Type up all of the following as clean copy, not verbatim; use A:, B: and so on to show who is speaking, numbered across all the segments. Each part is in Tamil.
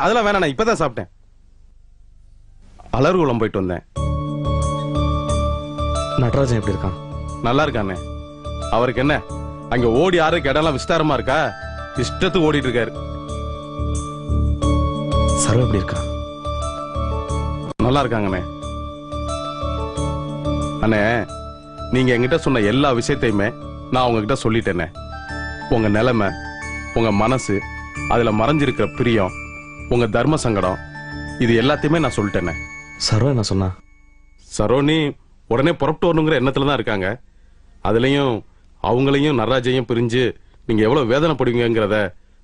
A: அதெல்லாம் வேணாம், நான் இப்பதான் சாப்பிட்டேன். அலர்குளம் போயிட்டு வந்தேன்.
B: நடராஜன் எப்படி இருக்கான்?
A: நல்லா இருக்கானே. அவருக்கு என்ன, அங்க ஓடி ஆறுக்கு இடம்லாம் விஸ்தாரமா இருக்கா, இஷ்டத்துக்கு ஓடிட்டு இருக்காரு.
B: சரோ எப்படி இருக்கா?
A: நல்லா இருக்காங்கண்ணே. அண்ணே, நீங்க என்கிட்ட சொன்ன எல்லா விஷயத்தையுமே நான் உங்ககிட்ட சொல்லிட்டேனே. உங்க நிலைமை, உங்க மனசு, அதுல மறைஞ்சிருக்கிற பிரியம், உங்க தர்ம சங்கடம், இது எல்லாத்தையுமே நான் சொல்லிட்டேனே.
B: சரோ என்ன சொன்னா?
A: சரோனி உடனே புறப்பட்டு வரணுங்கிற எண்ணத்துல தான் இருக்காங்க. அதுலயும் அவங்களையும் நடராஜையும் பிரிஞ்சு நீங்க எவ்வளவு வேதனைப்படுவீங்கிறத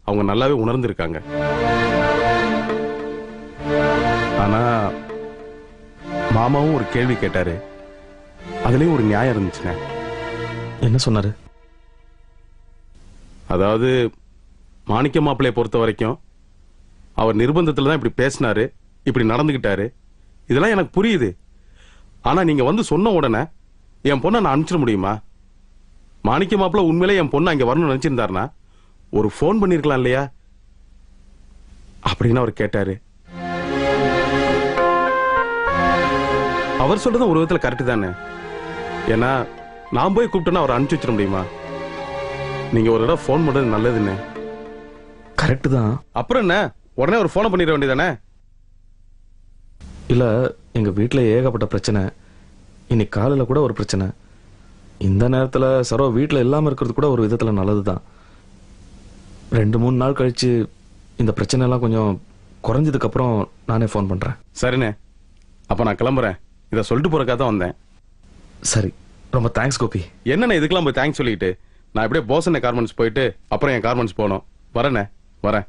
A: அவங்க நல்லாவே உணர்ந்திருக்காங்க. ஆனா மாமாவும் ஒரு கேள்வி கேட்டாரு, அதுலயும் ஒரு நியாயம் இருந்துச்சுங்க.
B: என்ன சொன்னாரு?
A: அதாவது மாணிக்க மாப்பிள்ளைய பொறுத்த வரைக்கும் அவர் நிர்பந்தத்துல தான் இப்படி பேசினாரு, இப்படி நடந்துகிட்டாரு. இதெல்லாம் எனக்கு புரியுது. ஆனா நீங்க வந்து சொன்ன உடனே என் பொண்ணை நான் அனுப்பிச்சிட முடியுமா? மாணிக்க மாப்பிள்ள உண்மையிலே என் பொண்ணு அங்க வரணும்னு நினைச்சிருந்தாருன்னா ஒரு போன் பண்ணிருக்கலாம் இல்லையா அப்படின்னு அவர் கேட்டாரு. அவர் சொல்றது ஒரு விதத்துல கரெக்ட் தானே. ஏன்னா நான் போய் கூப்பிட்டேன்னா அவர் அனுப்பிச்சு வச்சிட முடியுமா? நீங்க ஒரு தடவை போன் பண்றது நல்லதுன்னு.
B: கரெக்ட் தான்.
A: அப்புறம் என்ன, உடனே ஒரு போனை பண்ணிட வேண்டியதானே?
B: இல்ல, எங்க வீட்டுல ஏகப்பட்ட பிரச்சனை. இன்னைக்கு காலையில கூட ஒரு பிரச்சனை. இந்த நேரத்துல சரோ வீட்டுல இல்லாம இருக்கிறது கூட ஒரு விதத்துல நல்லதுதான். 2-3 நாள் கழிச்சு இந்த பிரச்சனை எல்லாம் கொஞ்சம் குறைஞ்சதுக்கு அப்புறம் நானே போன் பண்றேன்.
A: சரிண்ணே, அப்ப நான் கிளம்புறேன். இதை சொல்லிட்டு போறக்காக தான் வந்தேன்.
B: சரி, ரொம்ப தேங்க்ஸ் கோபி.
A: என்னண்ணே இதுக்கெல்லாம் போய் தேங்க்ஸ் சொல்லிட்டு, நான் எப்படியே போசனை கார்மெண்ட்ஸ் போயிட்டு அப்புறம் என் கார்மெண்ட்ஸ் போகணும். வரேண்ணே, வரேன்.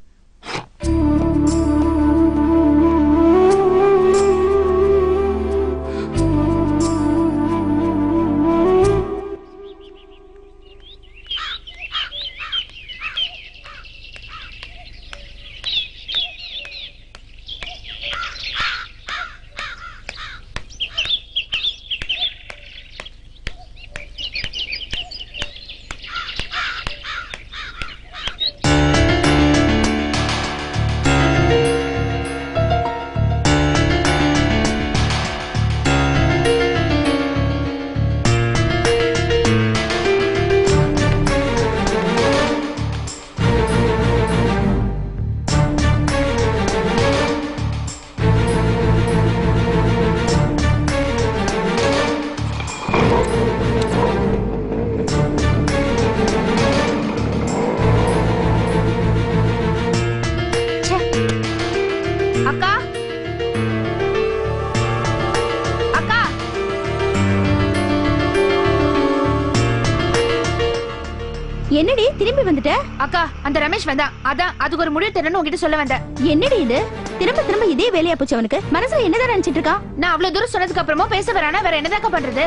C: என்னடி திரும்பி வந்துட்ட?
D: அக்கா, அந்த ரமேஷ் வந்தான். அதான் அதுக்கு ஒரு முடிவு தெரியணும் உங்ககிட்ட சொல்ல வந்தேன்.
C: என்னடி இது? திரும்ப திரும்ப இதே வேலையா போச்சு அவனுக்கு. மனசுல என்னதான் நினைச்சிட்டு இருக்கா?
D: நான் அவ்வளவு தூரம் சொன்னதுக்கு அப்புறமும் பேச வரானா, வேற என்னதாக்கா பண்றது?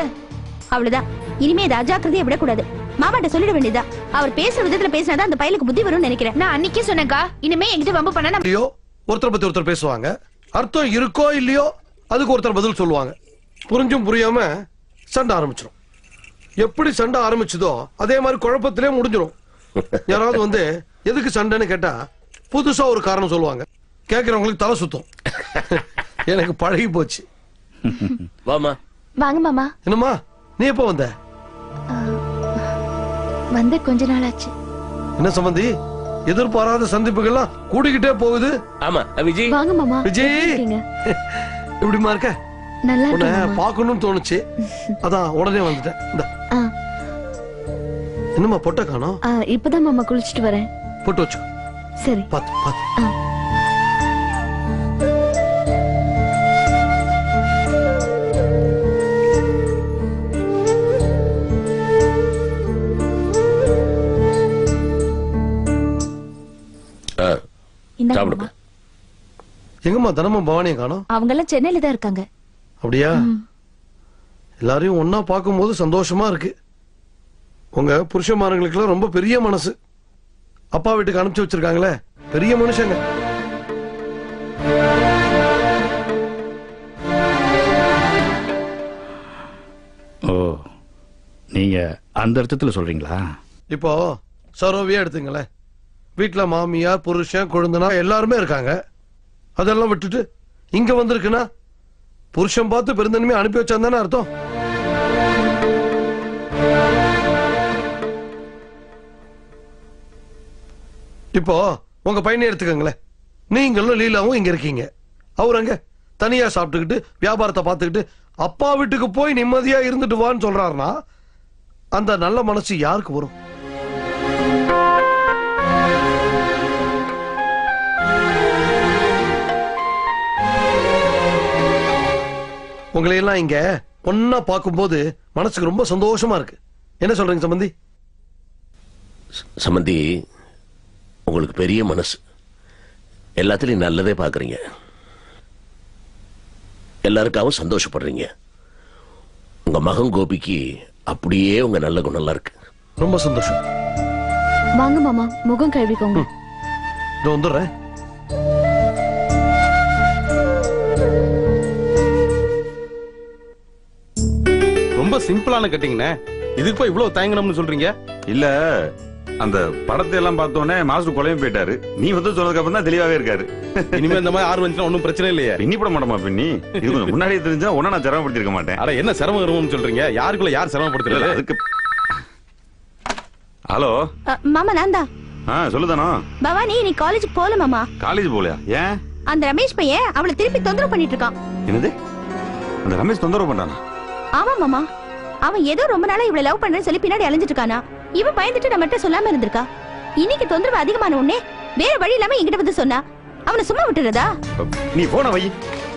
C: அவ்வளவுதான். இனிமே இதை அஜாக்கிரதையா விடக்கூடாது. மாமாட்ட சொல்லிட வேண்டியதா. அவர் பேசுற விதத்துல பேசினாதான் அந்த பையலுக்கு புத்தி வரும்னு நினைக்கிறேன்.
D: நான் அன்னைக்கே சொன்னேன்க்கா, இனிமே என்கிட்ட வம்பு பண்ணா
E: ஒருத்தர் பத்தி ஒருத்தர் பேசுவாங்க. அர்த்தம் இருக்கோ இல்லையோ அதுக்கு ஒருத்தர் பதில் சொல்லுவாங்க. புரிஞ்சும் புரியாம சண்டை ஆரம்பிச்சிடும். எப்படி சண்டை ஆரம்பிச்சதோ அதே மாதிரி குழப்பத்திலே முடிஞ்சிடும். யாராவது வந்து எதுக்கு சண்டைன்னு கேட்டா புதுசா ஒரு காரணம் சொல்லுவாங்க. கேட்கிறவங்களுக்கு தலை சுத்தம். எனக்கு பழகி போச்சு.
F: வாமா.
D: வாங்க மாமா.
E: என்னம்மா, நீ எப்ப வந்த?
D: வந்து கொஞ்ச நாள் ஆச்சு.
E: என்ன சம்பந்தி, எதிர்பாராத சந்திப்புகள்லாம் கூடிக்கிட்டே போகுது.
F: ஆமா விஜய்.
D: வாங்க மாமா.
E: விஜய், எப்படிமா இருக்க?
D: நல்லா
E: உன்னை
D: இருக்கேன்.
E: பார்க்கணும்னு தோணுச்சு, அதான் உடனே வந்துட்டேன். இந்தா. என்னம்மா பொட்டை காணோம்?
D: இப்பதான் மாமா குளிச்சிட்டு வரேன்.
E: பொட்டு வச்சு.
D: சரி.
E: பாத்து பாத்து.
F: சாப்பிடுங்க.
E: எங்கம்மா தினமும் பவானியை காணோம்?
D: அவங்க எல்லாம் சென்னையில தான் இருக்காங்க.
E: அப்படியா? எல்லாரையும் ஒன்னா பார்க்கும்போது சந்தோஷமா இருக்கு. உங்க புருஷமாரங்களுக்கெல்லாம் ரொம்ப பெரிய மனசு. அப்பா வீட்டுக்கு அனுப்பிச்சு வச்சிருக்காங்களே, பெரிய மனுஷங்க.
G: ஓ, நீங்க அந்த அர்த்தத்துல சொல்றீங்களா?
E: இப்போ சரோவியே எடுத்துங்களேன். வீட்டுல மாமியார், புருஷன், கொழுந்தனா எல்லாருமே இருக்காங்க. அதெல்லாம் விட்டுட்டு இங்க வந்திருக்குன்னா புருஷன் பார்த்து பெருந்தன்மையை அனுப்பி வச்சான் தானே அர்த்தம். இப்போ உங்க பையனை எடுத்துக்கங்களேன். நீங்களும் லீலாவும் இங்க இருக்கீங்க. அவர் அங்க தனியா சாப்பிட்டுக்கிட்டு வியாபாரத்தை பார்த்துக்கிட்டு அப்பா வீட்டுக்கு போய் நிம்மதியா இருந்துட்டு வான்னு சொல்றாருன்னா அந்த நல்ல மனசு யாருக்கு வரும்? உங்களையெல்லாம் இங்க ஒன்னா பார்க்கும்போது மனசுக்கு ரொம்ப சந்தோஷமா இருக்கு. என்ன சொல்றீங்க சம்பந்தி?
F: சம்பந்தி, உங்களுக்கு பெரிய மனசு, எல்லாத்துலயும் நல்லதே பாக்குறீங்க, எல்லாருக்காகவும் சந்தோஷப்படுறீங்க. உங்க மகன் கோபிக்கு அப்படியே உங்க நல்ல குணம்லாம் இருக்கு.
E: ரொம்ப சந்தோஷம்.
C: வாங்க மாமா, முகம் கழுவிக்கோங்க.
E: இதோ வந்துடுறேன்.
A: ரொம்ப சிம்பிளான கட்டிங்கண்ணே. இதுக்கு போய் இவ்வளவு தயங்கணும்னு சொல்றீங்க?
H: இல்ல, அந்த படத்தை எல்லாம் பார்த்தோன்னே மாஸ்டர் கொலையும் போயிட்டாரு. நீ வந்து சொன்னதுக்கு அப்புறம் தான் தெளிவாவே இருக்காரு.
A: இனிமே இந்த மாதிரி ஆர்வம் வந்துச்சுன்னா ஒன்னும் பிரச்சனை இல்லையே.
H: பின்னி போட மாட்டோமா? பின்னி இது கொஞ்சம் முன்னாடியே தெரிஞ்சா ஒன்னா நான் சிரமப்படுத்திருக்க மாட்டேன்.
A: அட என்ன சிரமம் சொல்றீங்க? யாருக்குள்ள யார் சிரமப்படுத்துறது?
H: அதுக்கு ஹலோ
C: மாமா, நான் தான்.
H: சொல்லுதானோ.
C: பவானி, நீ காலேஜுக்கு போல மாமா.
H: காலேஜ் போலையா? ஏன்?
C: அந்த ரமேஷ் பையன் அவளை திருப்பி தொந்தரவு பண்ணிட்டு இருக்கான்.
H: என்னது? அந்த ரமேஷ் தொந்தரவு பண்றானா?
C: ஆமா மாமா, அவன் ஏதோ ரொம்ப நாளா இவளை லவ் பண்றேன்னு சொல்லி பின்னாடி அலைஞ்சிட்டு இருக்கானா. இவன் பயந்துட்டு நம்மகிட்ட சொல்லாம இருந்திருக்கா. இன்னைக்கு தொந்தரவு அதிகமான உடனே வேற வழி இல்லாம என்கிட்ட வந்து சொன்னா அவனை சும்மா விட்டுறதா?
H: நீ போன வை.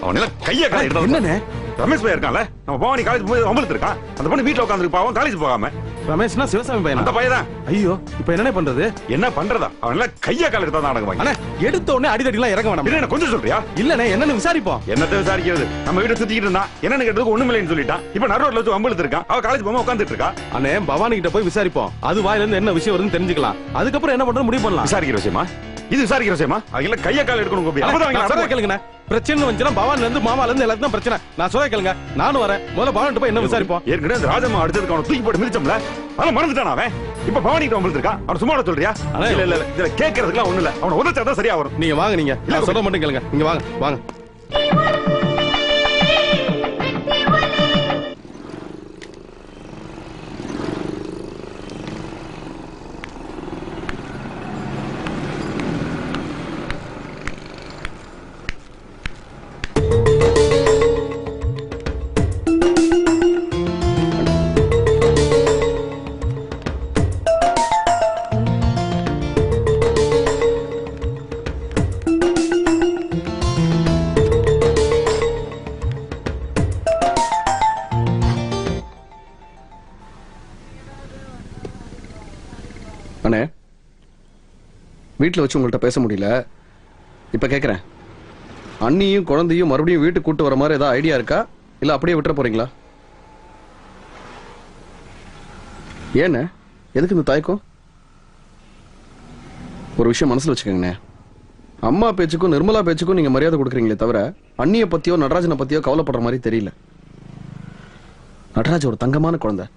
H: அவன் எல்லாம் கைய கால எடுத்து.
A: என்னண்ணே?
H: ரமேஷ் பையன் இருக்கான்ல, நம்ம பவானி காலேஜ் போய் அமர்த்து இருக்கான். அந்த பொண்ணு வீட்டுல உட்காந்துருக்கு பாவம், காலேஜ் போகாம.
A: ரமேஷ்னா சிவசாமி பையன்.
H: அந்த பையன் தான்.
A: ஐயோ, இப்ப என்ன பண்றது?
H: என்ன பண்றதா? அவன் எல்லாம் கைய கால எடுத்தா தான்
A: அண்ணே, எடுத்த உடனே அடிதடிலாம் இறங்க வேணாம்.
H: என்ன கொஞ்சம் சொல்றியா?
A: இல்லண்ணே, என்னன்னு விசாரிப்போம்.
H: என்னத்தை விசாரிக்கிறது? நம்ம வீட்டை சுத்திக்கிட்டு இருந்தா என்னன்னு கேட்டதுக்கு ஒண்ணுமில்லைன்னு சொல்லிட்டான். இப்ப நடுரோட்ல வச்சு அம்பளுத்து இருக்கான். அவ காலேஜ் போகாம உட்காந்துட்டு இருக்கா.
A: அண்ணே, பவானி கிட்ட போய் விசாரிப்போம். அது வாயில இருந்து என்ன விஷயம் வருதுன்னு தெரிஞ்சுக்கலாம். அதுக்கப்புறம் என்ன பண்றது முடிவு பண்ணலாம்.
H: விசாரிக்கிற விஷயமா இது? விசாரிக்கிற விஷயமா? அவங்க கைய கால எடுக்கணும் கோபி.
A: நான் சொல்ல கேளுங்க. பிரச்சனை வந்துச்சுன்னா பவான்ல இருந்து மாமால இருந்து எல்லாத்துக்கும் பிரச்சனை. நான் சொல்ல கேளுங்க, நானும் வரேன். முதல்ல பவான் போய் என்ன விசாரிப்போம்.
H: ஏற்கனவே அந்த ராஜம்மா அடுத்ததுக்கு அவனை தூக்கி போட்டு மிதிச்சோம்ல, அதெல்லாம் மறந்துட்டான் அவன். இப்ப பவானி கிட்ட அம்பளுத்து இருக்கான். அவன் சும்மா சொல்றியா? இல்ல இல்ல, இதுல கேட்கறதுக்குலாம் ஒண்ணு இல்ல. அவனை உதச்சாதான் சரியா வரும்.
A: நீங்க வாங்க, நீங்க நான் சொல்ல மட்டும் கேளுங்க. நீங்க வாங்க வாங்க.
I: அண்ணே, வீட்டில் வச்சு உங்கள்கிட்ட பேச முடியல. இப்போ கேட்குறேன், அண்ணியும் குழந்தையும் மறுபடியும் வீட்டுக்கு கூட்டு வர மாதிரி ஏதாவது ஐடியா இருக்கா, இல்லை அப்படியே விட்டுற போறீங்களா? ஏண்ணே, எதுக்கு இந்த தயக்கம்? ஒரு விஷயம் மனசில் வச்சுக்கோங்கண்ணே. அம்மா பேச்சுக்கும் நிர்மலா பேச்சுக்கும் நீங்கள் மரியாதை கொடுக்குறீங்களே தவிர அண்ணியை பற்றியோ நடராஜனை பற்றியோ கவலைப்படுற மாதிரி தெரியல. நடராஜ் ஒரு தங்கமான குழந்தை.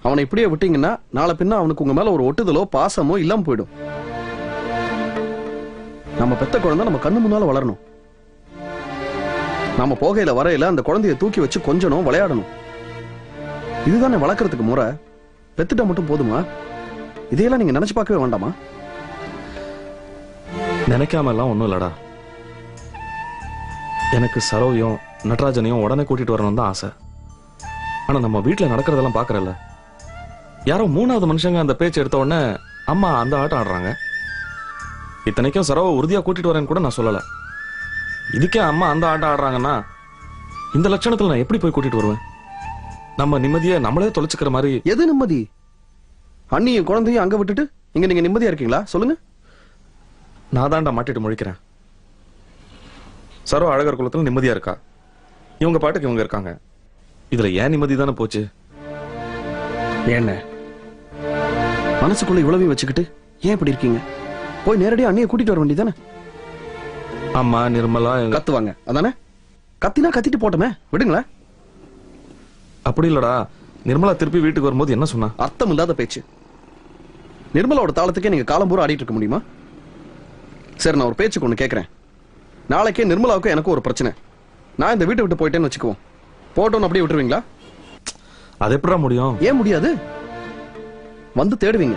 I: அவனை இப்படியே விட்டீங்கன்னா நாளை பின்ன அவனுக்கு உங்க மேல ஒரு ஒட்டுதலோ பாசமோ இல்லாம போயிடும். நம்ம பெத்த குழந்தை நம்ம கண்ணு முன்னால வளரணும். நாம போகையில வரையில அந்த குழந்தைய தூக்கி வச்சு கொஞ்சணும், விளையாடணும். இதுதானே வளர்க்கறதுக்கு முறை. பெத்துட்டா மட்டும் போதுமா? இதையெல்லாம் நீங்க நினைச்சு பார்க்கவே வேண்டாமா?
B: நினைக்காம எல்லாம் ஒண்ணும் இல்லடா. எனக்கு சரோவையும் நடராஜனையும் உடனே கூட்டிட்டு வரணும் தான் ஆசை. ஆனா நம்ம வீட்டுல நடக்கிறதெல்லாம் பாக்குறல்ல, யாரோ மூணாவது மனுஷங்க அந்த பேச்சு எடுத்த உடனே அம்மா அந்த ஆட்டம் ஆடுறாங்க. இத்தனைக்கும் சரோவை உறுதியா கூட்டிட்டு வரேன்னு கூட நான் சொல்லல. இதுக்கே அம்மா அந்த ஆட்டம் ஆடுறாங்கன்னா இந்த லட்சணத்துல நான் எப்படி போய் கூட்டிட்டு வருவேன்? நம்ம நிம்மதியை நம்மளே தொலைச்சுக்கிற மாதிரி.
I: எது நிம்மதி? அண்ணியும் குழந்தையும் அங்க விட்டுட்டு இங்க நீங்க நிம்மதியா இருக்கீங்களா? சொல்லுங்க.
B: நான் தாண்டா மாட்டிட்டு முழிக்கிறேன். சரோ அழகர் குலத்துல நிம்மதியா இருக்கா, இவங்க பாட்டுக்கு இவங்க இருக்காங்க. இதுல ஏன் நிம்மதி தானே போச்சு?
I: என்ன மனசுக்குள்ள இவ்வளவையும் வச்சுக்கிட்டு ஏன் இப்படி இருக்கீங்க? போய் நேரடியா அண்ணியை கூட்டிட்டு வர வேண்டியதானே?
B: அம்மா நிர்மலா
I: கத்துவாங்க அதானே? கத்தினா கத்திட்டு போட்டோமே, விடுங்களேன்.
B: அப்படி இல்லடா, நிர்மலா திருப்பி வீட்டுக்கு வரும்போது என்ன சொன்னா?
I: அர்த்தம் இல்லாத பேச்சு. நிர்மலாவோட தாளத்துக்கே நீங்க காலம் பூரா ஆடிட்டு இருக்க முடியுமா? சரி, நான் ஒரு பேச்சுக்கு ஒண்ணு கேட்கறேன். நாளைக்கே நிர்மலாவுக்கும் எனக்கும் ஒரு பிரச்சனை. நான் இந்த வீட்டை விட்டு போயிட்டேன்னு வச்சுக்குவோம். போட்டோன்னு அப்படியே விட்டுருவீங்களா?
B: அது எப்படா முடியும்?
I: ஏன் முடியாது? வந்து தேடுவீங்க.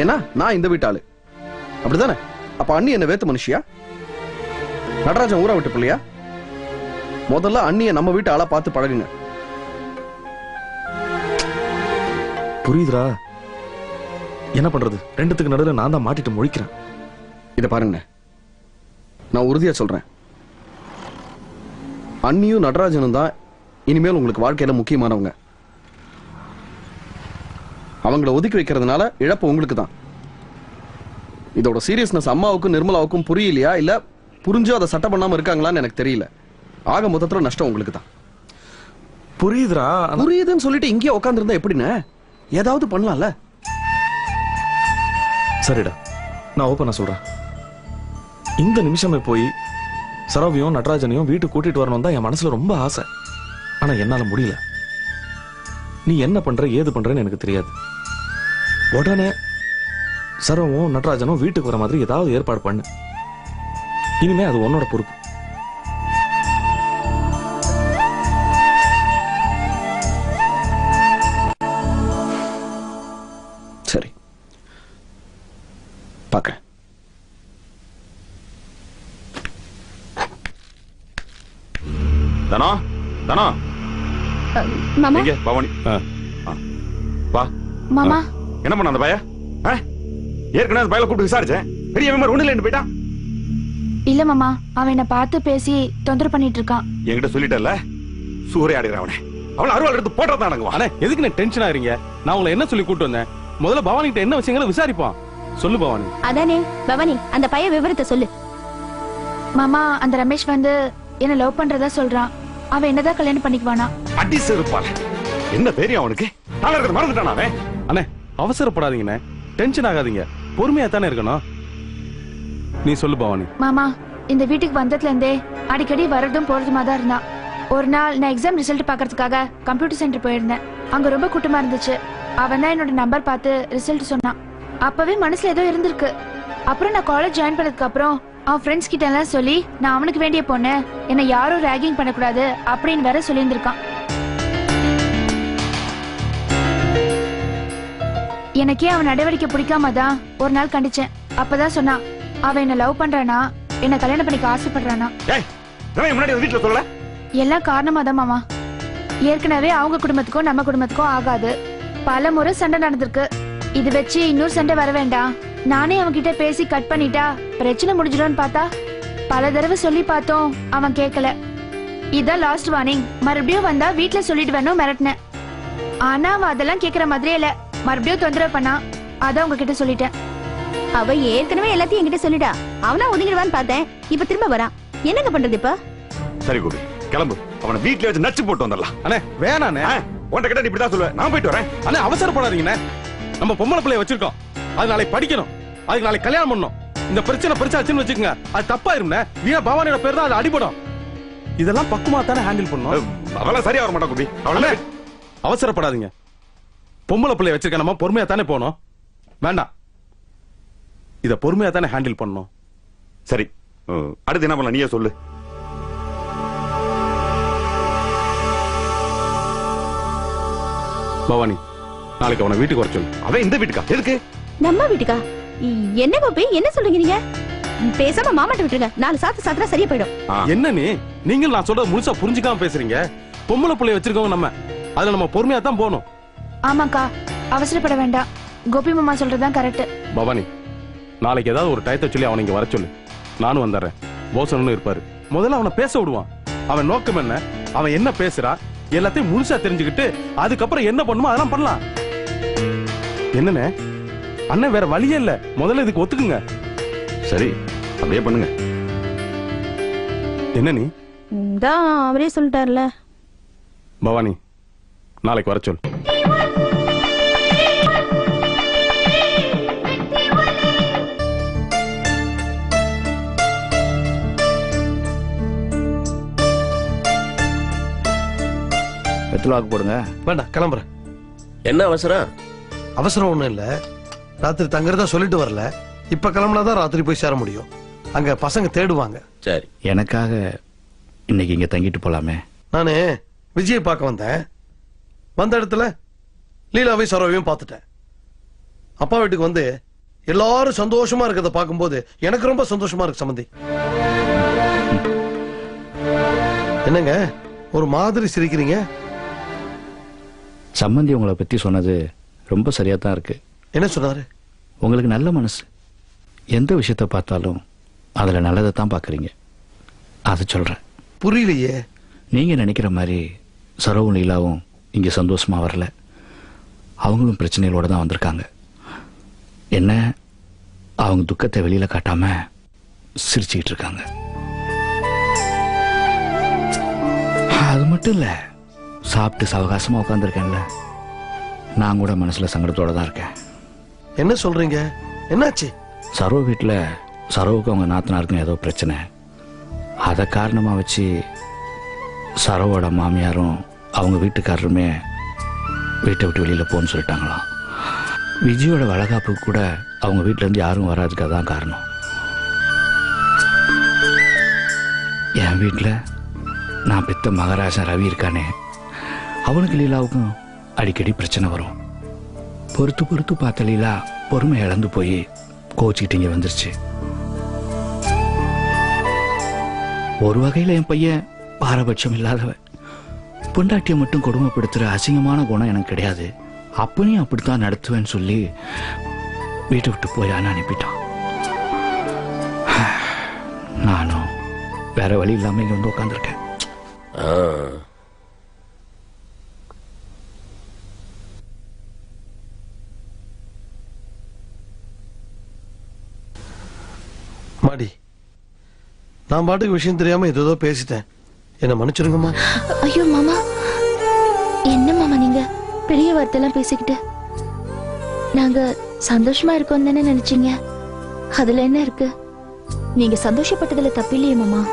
I: ஏன்னா நான் இந்த வீட்டு ஆளு, அப்படிதானே? அப்ப அண்ணி என்ன வேத்து மனுஷியா? நடராஜன் ஊரா விட்டு பிள்ளையா? முதல்ல அண்ணிய நம்ம வீட்டு ஆளா பார்த்து பழகுங்க.
B: புரியுதுரா, என்ன பண்றது? ரெண்டுத்துக்கு நடுவில் நான் தான் மாட்டிட்டு முழிக்கிறேன்.
I: இத பாருங்க, நான் உறுதியா சொல்றேன், அண்ணியும் நடராஜனும் தான் இனிமேல் உங்களுக்கு வாழ்க்கையில முக்கியமானவங்க. அவங்கள ஒதுக்கி வைக்கிறதுனால இழப்பு உங்களுக்கு தான். இதோட சீரியஸ்னஸ் அம்மாவுக்கும் நிர்மலாவுக்கும் புரியலையா, இல்ல புரிஞ்சு அதை சட்டை பண்ணாம இருக்காங்களான்னு எனக்கு தெரியல. ஆக மொத்தத்துல நஷ்டம் உங்களுக்கு தான்.
B: புரியுதுரா,
I: புரியுதுன்னு சொல்லிட்டு இங்கேயே உட்காந்துருந்தா எப்படின்னு? ஏதாவது பண்ணலாம்ல.
B: சரிடா, நான் ஓப்பனா சொல்றேன். இந்த நிமிஷமே போய் சரவையும் நடராஜனையும் வீட்டுக்கு கூட்டிட்டு வரணும் தான் என் மனசுல ரொம்ப ஆசை. ஆனா என்னால முடியல. நீ என்ன பண்ற ஏது பண்றன்னு எனக்கு தெரியாது. உடனே சரவும் நடராஜனும் வீட்டுக்கு வர மாதிரி ஏதாவது ஏற்பாடு பண்ணு. இனிமே அது உன்னோட பொறுப்பு.
I: சரி, பார்க்கறேன்.
H: தனோ தனோ
C: மாமா
H: எங்க பவானி? வா.
D: மாமா
H: என்ன பண்ண அந்த பைய? ஏற்கனவே அந்த பையல கூப்பிட்டு விசாரிச்சேன். பெரிய மாதிரி ஒண்ணு இல்லைன்னு போயிட்டான்.
D: இல்ல மாமா, அவன் என்ன பார்த்து பேசி தொந்தரவு பண்ணிட்டு இருக்கான்.
H: என்கிட்ட சொல்லிட்டல, சூறையாடுற அவனை. அவனை அருவாள் எடுத்து போட்டதான் அடங்குவான்.
A: அண்ணே, எதுக்கு நான் டென்ஷன் ஆகிறீங்க? நான் உங்களை என்ன சொல்லி கூட்டு வந்தேன்? முதல்ல பவானி கிட்ட என்ன விஷயங்களை விசாரிப்பான். சொல்லு பவானி.
C: அதானே பவானி, அந்த பையன் விவரத்தை சொல்லு.
D: மாமா, அந்த ரமேஷ் வந்து என்ன லவ் பண்றதா சொல்றான். அவன் என்னதான் கல்யாணம் பண்ணிக்குவானா?
H: அடி செருப்பால. என்ன தெரியும் அவனுக்கு? நான் இருக்கிறது மறந்துட்டானா அவன்?
A: அண்ணே, அவசரப்படாதீங்கண்ணே, டென்ஷன் ஆகாதீங்க, பொறுமையா தானே இருக்கணும். நீ சொல்லு பவானி.
D: மாமா, இந்த வீட்டுக்கு வந்ததுல இருந்தே அடிக்கடி வரதும் போறதுமா தான் இருந்தான். ஒரு நாள் நான் எக்ஸாம் ரிசல்ட் பாக்குறதுக்காக கம்ப்யூட்டர் சென்டர் போயிருந்தேன். அங்க ரொம்ப கூட்டமா இருந்துச்சு. அவன் தான் என்னோட நம்பர் பார்த்து ரிசல்ட் சொன்னான். அப்பவே மனசுல ஏதோ இருந்திருக்கு. அப்புறம் நான் காலேஜ் ஜாயின் பண்ணதுக்கு அப்புறம் அவன் ஃப்ரெண்ட்ஸ் கிட்ட எல்லாம் சொல்லி நான் அவனுக்கு வேண்டிய பொண்ணு, என்ன யாரும் ரேகிங் பண்ணக்கூடாது அப்படின்னு வேற சொல்லியிருந்திருக்கான். எனக்கே அவன் நடவடிக்கை பிடிக்காம தான் ஒரு நாள் கண்டிச்சேன். அப்பதான் சொன்னான், அவன் என்ன லவ் பண்றானா, என்ன கல்யாணம் பண்ணிக்க ஆசைப்படுறானா.
H: வீட்டுல சொல்லல.
D: எல்லாம் காரணமா தான் மாமா. ஏற்கனவே அவங்க குடும்பத்துக்கும் நம்ம குடும்பத்துக்கும் ஆகாது. பல முறை சண்டை நடந்திருக்கு. இது வச்சு இன்னொரு சண்டை வர வேண்டாம், நானே அவன்கிட்ட பேசி கட் பண்ணிட்டா பிரச்சனை முடிஞ்சிடும்னு பார்த்தா பல தடவை சொல்லி பார்த்தோம், அவன் கேட்கல. இதான் லாஸ்ட் வார்னிங். மறுபடியும் வந்தா வீட்டுல சொல்லிட்டு வேணும் மிரட்டினேன். ஆனா அவன் அதெல்லாம் கேக்குற மாதிரியே இல்ல, மறுபடியும் தொந்தரவு பண்ணா. அதான் உங்ககிட்ட சொல்லிட்டேன்.
C: அவ ஏற்கனவே எல்லாத்தையும் என்கிட்ட சொல்லிடா. அவனா ஒதுங்கிடுவான்னு பார்த்தேன், இப்ப திரும்ப வரான். என்னங்க பண்றது இப்ப?
H: சரி கோபி, கிளம்பு. அவனை வீட்டுல வச்சு நச்சு போட்டு வந்துடலாம்.
A: அண்ணே வேணாண்ணே,
H: உன்கிட்ட கிட்ட இப்படிதான் சொல்லுவேன். நான் போயிட்டு வரேன்.
A: அண்ணே அவசரப்படாதீங்கண்ணே, நம்ம பொம்பளை பிள்ளைய வச்சிருக்கோம். அது நாளைக்கு படிக்கணும், அதுக்கு நாளைக்கு கல்யாணம் பண்ணணும். இந்த பிரச்சனை பெருசாச்சுன்னு வச்சுக்கோங்க, அது தப்பாயிரும்ண்ணே. வீணா பவானியோட பேர் தான் அது அடிபடும். இதெல்லாம் பக்குமா தானே ஹேண்டில் பண்ணணும்.
H: அவெல்லாம் சரியா வர மாட்டா கோபி. அவளே
A: அவசரப்படாதீங்க, பொம்பளை பிள்ளைய வச்சிருக்க நம்ம பொறுமையா தானே போனோம். வேண்டாம், இத பொறுமையா தானே ஹேண்டில் பண்ணணும்.
H: சரி, அடுத்து என்ன பண்ணலாம் நீயே சொல்லு.
A: பவானி, நாளைக்கு அவனை வீட்டுக்கு வர சொல்லு.
H: அவன் இந்த வீட்டுக்கா? எதுக்கு?
C: நம்ம வீட்டுக்கா? என்ன கோபி, என்ன சொல்றீங்க நீங்க? பேசாம மாமாட்ட விட்டுருங்க, 4 சாத்து சாத்துறா சரியா போயிடும்.
A: என்ன நீங்கள் நான் சொல்றது முழுசா புரிஞ்சுக்காம பேசுறீங்க? பொம்பளை பிள்ளைய வச்சிருக்கோம் நம்ம, அதுல நம்ம பொறுமையா தான் போகணும்.
D: ஆமாக்கா, அவசரப்பட வேண்டாம். கோபி மாமா சொல்றதுதான் கரெக்ட்.
A: பவானி, நாளைக்கு ஏதாவது ஒரு டயத்தை சொல்லி அவனை இங்க வர சொல்லு. நானும் வந்துடுறேன். போசனும் இருப்பாரு. முதல்ல அவனை பேச விடுவான். அவன் நோக்கம் என்ன, அவன் என்ன பேசுறா, எல்லாத்தையும் முழுசா தெரிஞ்சுக்கிட்டு அதுக்கப்புறம் என்ன பண்ணுமோ அதெல்லாம் பண்ணலாம். என்னன்னு அண்ணன், வேற வழியே இல்ல. முதல்ல இதுக்கு ஒத்துக்குங்க.
H: சரி, அப்படியே பண்ணுங்க.
A: என்ன நீ
C: தான் அவரே சொல்லிட்டார்ல.
A: பவானி, நாளைக்கு வர சொல்லு.
G: வெத்தலை வாக்கு போடுங்க.
E: வேண்டாம், கிளம்புறேன்.
F: என்ன அவசரம்?
E: அவசரம் ஒண்ணும் இல்ல. ராத்திரி தங்குறதா சொல்லிட்டு வரல. இப்ப கிளம்புனாதான் ராத்திரி போய் சேர முடியும். அங்க பசங்க தேடுவாங்க.
F: சரி,
G: எனக்காக இன்னைக்கு இங்க தங்கிட்டு போலாமே.
E: நானு விஜயை பார்க்க வந்தேன். வந்த இடத்துல லீலாவை சரோவையும் பார்த்துட்டேன். அப்பா வீட்டுக்கு வந்து எல்லாரும் சந்தோஷமா இருக்கிறத பார்க்கும்போது எனக்கு ரொம்ப சந்தோஷமா இருக்கு சம்பந்தி. என்னங்க ஒரு மாதிரி சிரிக்கிறீங்க?
G: சம்பந்தி உங்களை பத்தி சொன்னது ரொம்ப சரியா தான் இருக்கு.
E: என்ன சொன்னாரு?
G: உங்களுக்கு நல்ல மனசு. எந்த விஷயத்த பார்த்தாலும் அதுல நல்லதை தான் பாக்குறீங்க. அதை சொல்றேன்.
E: புரியலையே.
G: நீங்க நினைக்கிற மாதிரி சரோவும் லீலாவும் இங்க சந்தோஷமா வரல. அவங்களும் பிரச்சனைகளோட தான் வந்திருக்காங்க. என்ன, அவங்க துக்கத்தை வெளியில காட்டாம சிரிச்சுக்கிட்டு இருக்காங்க. அது மட்டும் இல்ல, சாப்பிட்டு சவகாசமா உட்காந்துருக்கேன்ல, நான் கூட மனசுல சங்கடத்தோட தான் இருக்கேன்.
E: என்ன சொல்றீங்க? என்னாச்சு?
G: சரோ வீட்டுல சரோவுக்கு அவங்க நாத்தனாருக்கும் ஏதோ பிரச்சனை. அதை காரணமா வச்சு சரோவோட மாமியாரும் அவங்க வீட்டுக்காரருமே வீட்டை விட்டு வெளியில போன்னு சொல்லிட்டாங்களாம். விஜயோட வளகாப்புக்கு கூட அவங்க வீட்டுல இருந்து யாரும் வராதுக்கு அதான் காரணம். என் வீட்டுல நான் பெத்த மகாராஜன் ரவி இருக்கானே, அவனுக்கு லீலாவுக்கும் அடிக்கடி பிரச்சனை வரும். பொறுத்து பொறுத்து பார்த்த லீலா பொறுமை இழந்து போய் கோச்சிக்கிட்டு இங்க வந்துருச்சு. ஒரு வகையில என் பையன் பாரபட்சம் இல்லாதவன். பொண்டாட்டியை மட்டும் கொடுமைப்படுத்துற அசிங்கமான குணம் எனக்கு கிடையாது. அப்பனையும் அப்படித்தான் நடத்துவேன்னு சொல்லி வீட்டை விட்டு போயான்னு அனுப்பிட்டான். நானும் வேற வழி இல்லாம இங்க வந்து உட்காந்துருக்கேன்.
E: மாடி, நான் பாட்டுக்கு விஷயம் தெரியாம ஏதோ பேசிட்டேன். என்ன மன்னிச்சிருங்கம்மா.
C: ஐயோ மாமா, என்ன மாமா நீங்க பெரிய வார்த்தையெல்லாம் பேசிக்கிட்டு? நாங்க சந்தோஷமா இருக்கோம் தானே நினைச்சீங்க. அதுல என்ன இருக்கு? நீங்க சந்தோஷப்பட்டதுல தப்பில்லையே மாமா.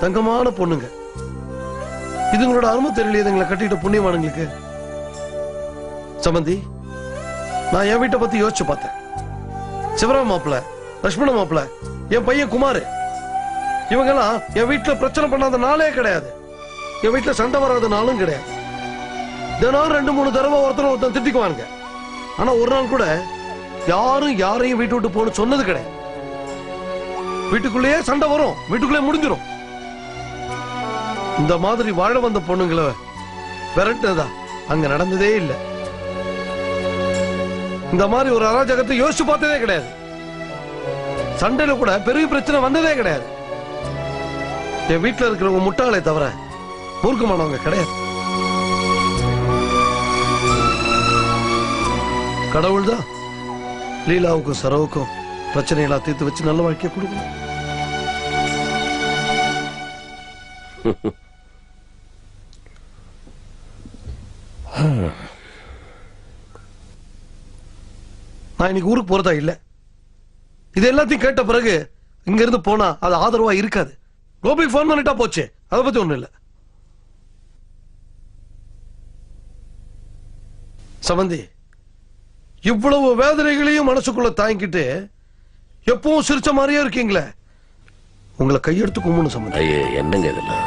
E: தங்கமான பொண்ணுங்க, இதுங்களோட அருமை தெரியலையே இதுங்களை கட்டிட்ட புண்ணியமானுங்களுக்கு. சம்பந்தி, நான் என் வீட்டை பத்தி யோசிச்சு பார்த்தேன். சிவராம மாப்பிள்ள, லட்சுமண மாப்பிள்ள, என் பையன் குமாரு, இவங்கெல்லாம் என் வீட்டுல பிரச்சனை பண்ணாத நாளே கிடையாது. என் வீட்டுல சண்டை வராத நாளும் கிடையாது. தினம் 2-3 தடவை ஒருத்தன் திட்டிக்குவானுங்க. ஆனா ஒரு நாள் கூட யாரும் யாரையும் வீட்டு விட்டு போன்னு சொன்னது கிடையாது. வீட்டுக்குள்ளேயே சண்டை வரும், வீட்டுக்குள்ளே முடிஞ்சிடும். இந்த மாதிரி வாழ வந்த பொண்ணுங்களை விரட்டுனதா அங்க நடந்ததே இல்லை. இந்த மாதிரி ஒரு அராஜகத்தை யோசிச்சு பார்த்ததே கிடையாது. சண்டையில கூட பெரிய பிரச்சனை வந்ததே கிடையாது. என் வீட்டுல இருக்கிறவங்க முட்டாளே தவிர மூர்க்கமானவங்க கிடையாது. கடவுள் தான் லீலாவுக்கும் சரோவுக்கும் பிரச்சனைகளா தீர்த்து வச்சு நல்ல வாழ்க்கையை கொடுக்கணும். நான் இன்னைக்கு ஊருக்கு போறதா இல்ல. இது எல்லாத்தையும் கேட்ட பிறகு இங்க இருந்து போனா அது ஆதரவா இருக்காது. கோபி போன் பண்ணிட்டா போச்சு, அதை பத்தி ஒண்ணு இல்ல. சம்பந்தி, இவ்வளவு வேதனைகளையும் மனசுக்குள்ள தாங்கிட்டு எப்பவும் சிரிச்ச மாதிரியே இருக்கீங்களே, உங்களை கையெடுத்து கும்பிடணும் சம்பந்தி.
F: என்னங்க இதெல்லாம்?